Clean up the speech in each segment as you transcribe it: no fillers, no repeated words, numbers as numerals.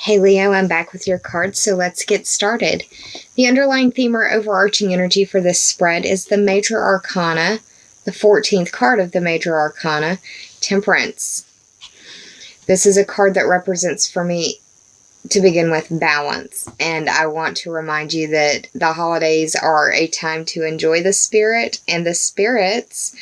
Hey Leo, I'm back with your cards, so let's get started. The underlying theme or overarching energy for this spread is the Major Arcana, the 14th card of the Major Arcana, Temperance. This is a card that represents for me, to begin with, balance. And I want to remind you that the holidays are a time to enjoy the spirit and the spirits.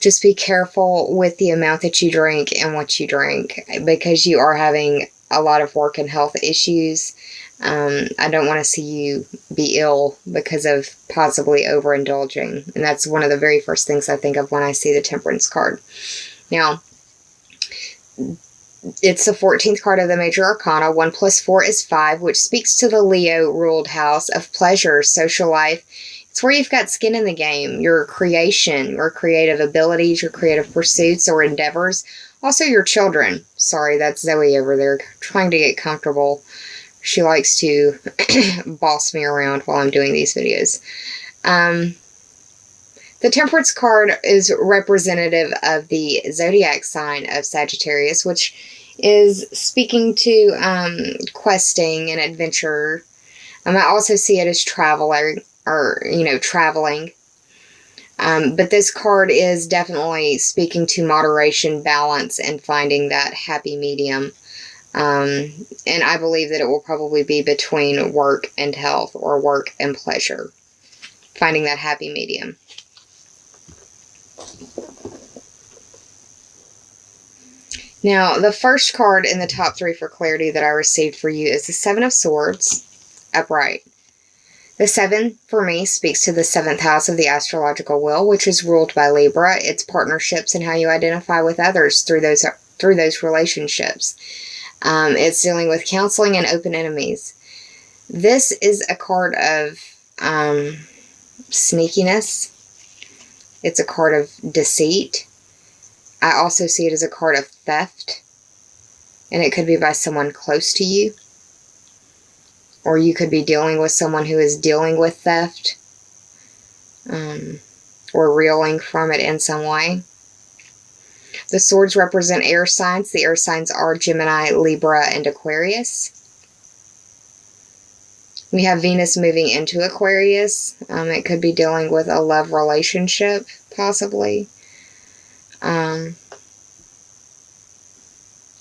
Just be careful with the amount that you drink and what you drink, because you are having a lot of work and health issues. I don't want to see you be ill because of possibly overindulging. And that's one of the very first things I think of when I see the Temperance card. Now, it's the 14th card of the Major Arcana. 1 plus 4 is 5, which speaks to the Leo-ruled house of pleasure, social life. It's where you've got skin in the game, your creation, your creative abilities, your creative pursuits or endeavors. Also your children. Sorry, that's Zoe over there trying to get comfortable. She likes to boss me around while I'm doing these videos. The Temperance card is representative of the Zodiac sign of Sagittarius, which is speaking to questing and adventure. I also see it as traveling. But this card is definitely speaking to moderation, balance, and finding that happy medium. And I believe that it will probably be between work and health, or work and pleasure. Finding that happy medium. Now, the first card in the top 3 for clarity that I received for you is the 7 of Swords, upright. The 7, for me, speaks to the 7th house of the astrological wheel, which is ruled by Libra. It's partnerships and how you identify with others through those relationships. It's dealing with counseling and open enemies. This is a card of sneakiness. It's a card of deceit. I also see it as a card of theft. And it could be by someone close to you. Or you could be dealing with someone who is dealing with theft. Or reeling from it in some way. The swords represent air signs. The air signs are Gemini, Libra, and Aquarius. We have Venus moving into Aquarius. It could be dealing with a love relationship, possibly.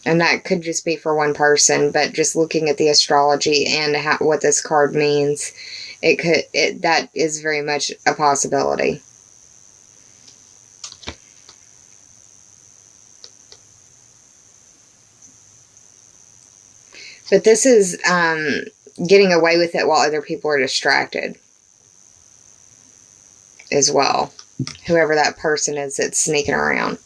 And that could just be for one person, but just looking at the astrology and what this card means, that is very much a possibility. But this is getting away with it while other people are distracted as well. Whoever that person is that's sneaking around.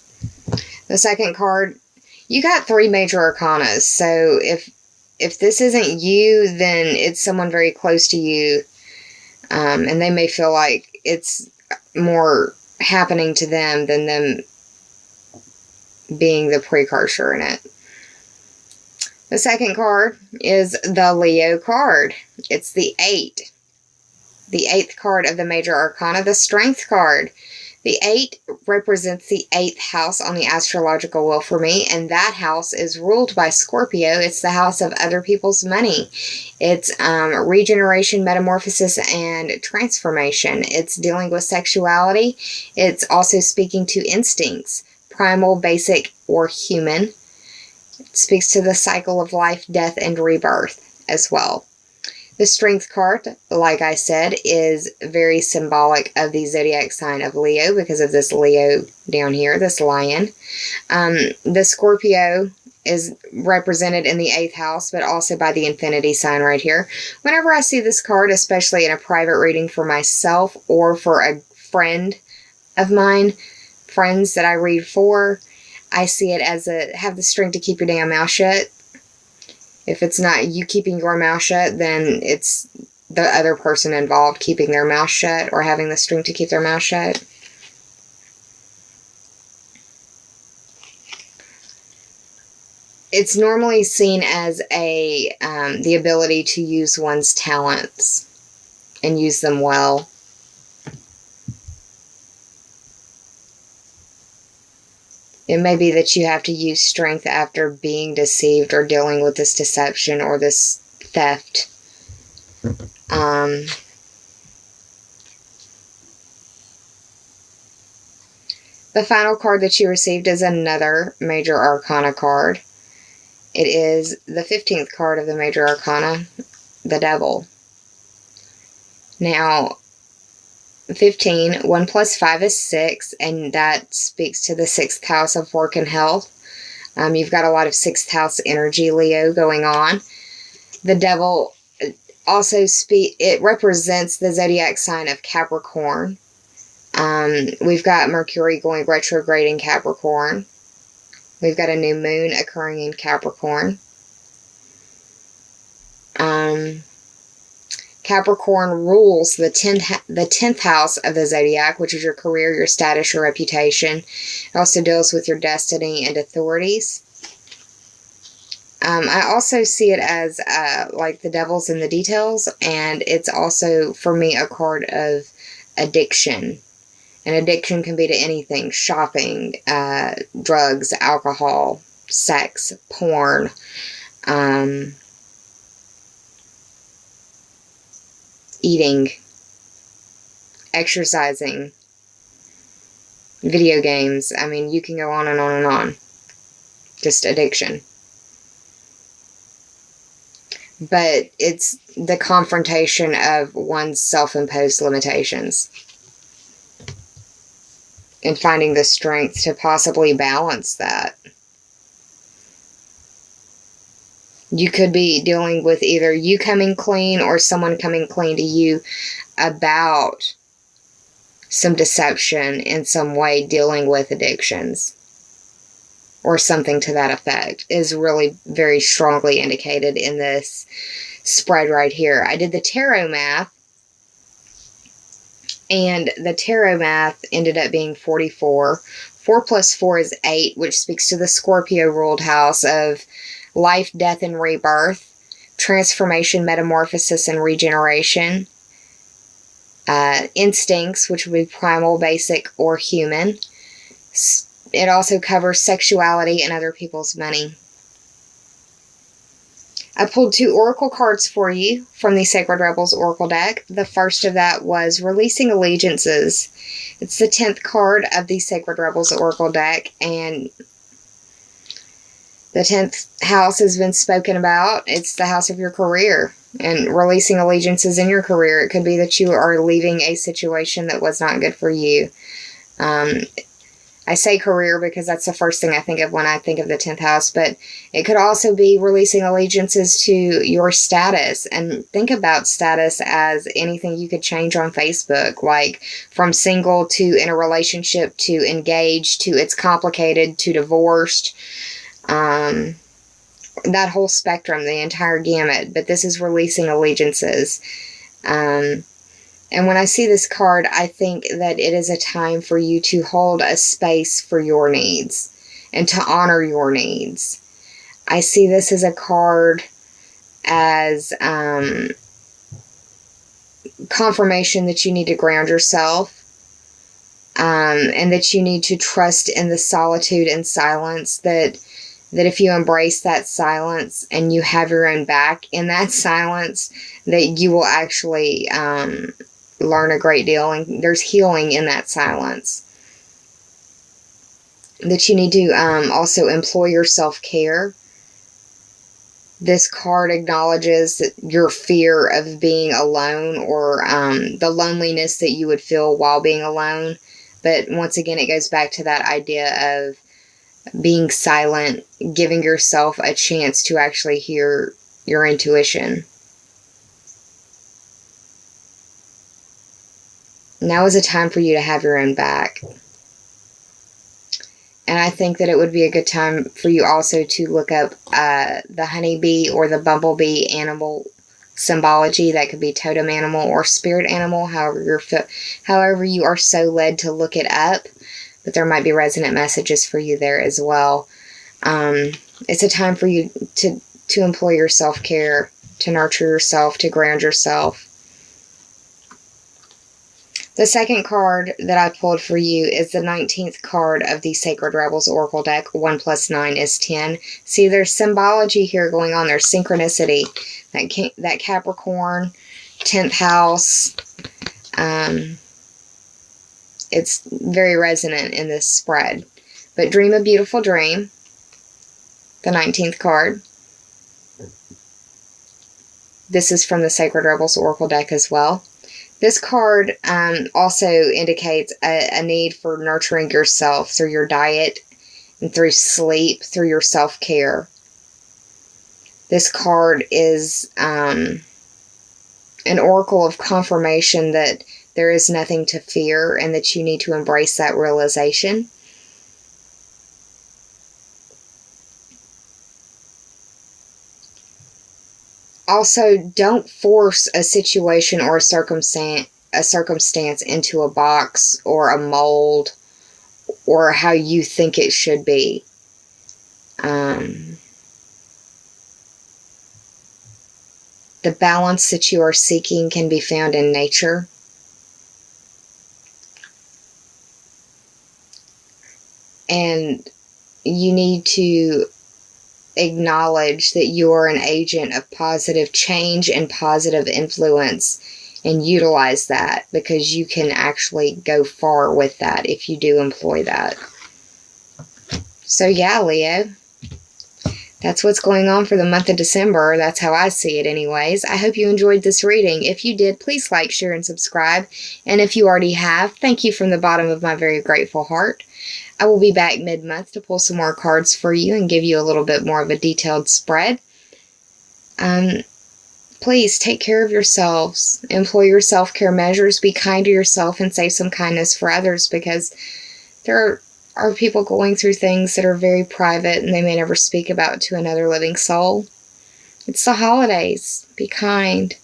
The second card, you got 3 major arcanas. So if this isn't you, then it's someone very close to you. And they may feel like it's more happening to them than them being the precursor in it. The second card is the Leo card. It's the 8. The 8th card of the Major Arcana, the Strength card. The 8 represents the 8th house on the astrological wheel for me, and that house is ruled by Scorpio. It's the house of other people's money. It's regeneration, metamorphosis, and transformation. It's dealing with sexuality. It's also speaking to instincts, primal, basic, or human. It speaks to the cycle of life, death, and rebirth as well. The Strength card, like I said, is very symbolic of the zodiac sign of Leo because of this Leo down here, this lion. The Scorpio is represented in the 8th house, but also by the infinity sign right here. Whenever I see this card, especially in a private reading for myself or for a friend of mine, friends that I read for, I see it as have the strength to keep your damn mouth shut. If it's not you keeping your mouth shut, then it's the other person involved keeping their mouth shut or having the strength to keep their mouth shut. It's normally seen as the ability to use one's talents and use them well. It may be that you have to use strength after being deceived or dealing with this deception or this theft. The final card that you received is another Major Arcana card. It is the 15th card of the Major Arcana, the Devil. Now, 15, 1 plus 5 is 6, and that speaks to the 6th house of work and health. You've got a lot of 6th house energy, Leo, going on. The Devil also it represents the zodiac sign of Capricorn. We've got Mercury going retrograde in Capricorn. We've got a new moon occurring in Capricorn. Capricorn rules the 10th house of the zodiac, which is your career, your status, your reputation. It also deals with your destiny and authorities. I also see it as like the devil's in the details, and it's also, for me, a card of addiction. And addiction can be to anything: shopping, drugs, alcohol, sex, porn, eating, exercising, video games. I mean, you can go on and on and on. Just addiction. But it's the confrontation of one's self-imposed limitations and finding the strength to possibly balance that. You could be dealing with either you coming clean or someone coming clean to you about some deception in some way, dealing with addictions or something to that effect is really very strongly indicated in this spread right here. I did the tarot math, and the tarot math ended up being 44. 4 plus 4 is 8, which speaks to the Scorpio ruled house of life, death, and rebirth, transformation, metamorphosis, and regeneration. Instincts, which would be primal, basic, or human. It also covers sexuality and other people's money. I pulled 2 oracle cards for you from the Sacred Rebels Oracle deck. The first of that was Releasing Allegiances. It's the 10th card of the Sacred Rebels Oracle deck, and the 10th house has been spoken about. It's the house of your career and releasing allegiances in your career. It could be that you are leaving a situation that was not good for you. I say career because that's the first thing I think of when I think of the 10th house, but it could also be releasing allegiances to your status. And think about status as anything you could change on Facebook, like from single to in a relationship to engaged to it's complicated to divorced. That whole spectrum, the entire gamut. But this is releasing allegiances. And when I see this card, I think that it is a time for you to hold a space for your needs and to honor your needs. I see this as a card as confirmation that you need to ground yourself, and that you need to trust in the solitude and silence, that if you embrace that silence and you have your own back in that silence, that you will actually learn a great deal, and there's healing in that silence. That you need to also employ your self-care. This card acknowledges that your fear of being alone, or the loneliness that you would feel while being alone. But once again, it goes back to that idea of being silent, giving yourself a chance to actually hear your intuition. Now is a time for you to have your own back. And I think that it would be a good time for you also to look up the honeybee or the bumblebee animal symbology. That could be totem animal or spirit animal, however you are so led to look it up. But there might be resonant messages for you there as well. It's a time for you to employ your self-care, to nurture yourself, to ground yourself. The second card that I pulled for you is the 19th card of the Sacred Rebels Oracle deck. 1 plus 9 is 10. See, there's symbology here going on. There's synchronicity. That Capricorn, 10th house. It's very resonant in this spread. But dream a beautiful dream. The 19th card. This is from the Sacred Rebels Oracle deck as well. This card also indicates a need for nurturing yourself through your diet and through sleep, through your self-care. This card is an oracle of confirmation that there is nothing to fear and that you need to embrace that realization. Also, don't force a situation or a circumstance into a box or a mold or how you think it should be. The balance that you are seeking can be found in nature. And you need to acknowledge that you are an agent of positive change and positive influence, and utilize that, because you can actually go far with that if you do employ that. So yeah, Leo, that's what's going on for the month of December. That's how I see it anyways. I hope you enjoyed this reading. If you did, please like, share, and subscribe. And if you already have, thank you from the bottom of my very grateful heart. I will be back mid-month to pull some more cards for you and give you a little bit more of a detailed spread. Please take care of yourselves. Employ your self-care measures. Be kind to yourself and save some kindness for others, because there are people going through things that are very private and they may never speak about to another living soul. It's the holidays. Be kind.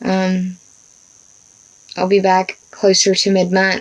I'll be back closer to mid-month.